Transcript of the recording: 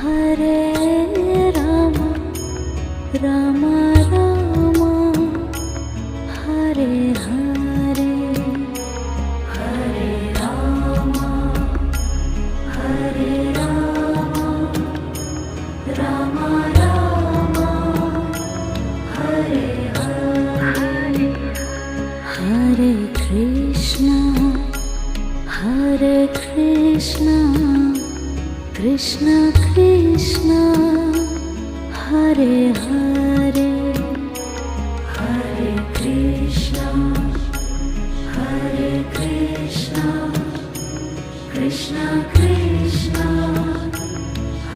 Hare Rama Rama Rama Hare Hare Hare Rama Hare Rama Rama Rama Hare Hare Hare Krishna Krishna Krishna Hare Hare Hare Krishna Krishna Krishna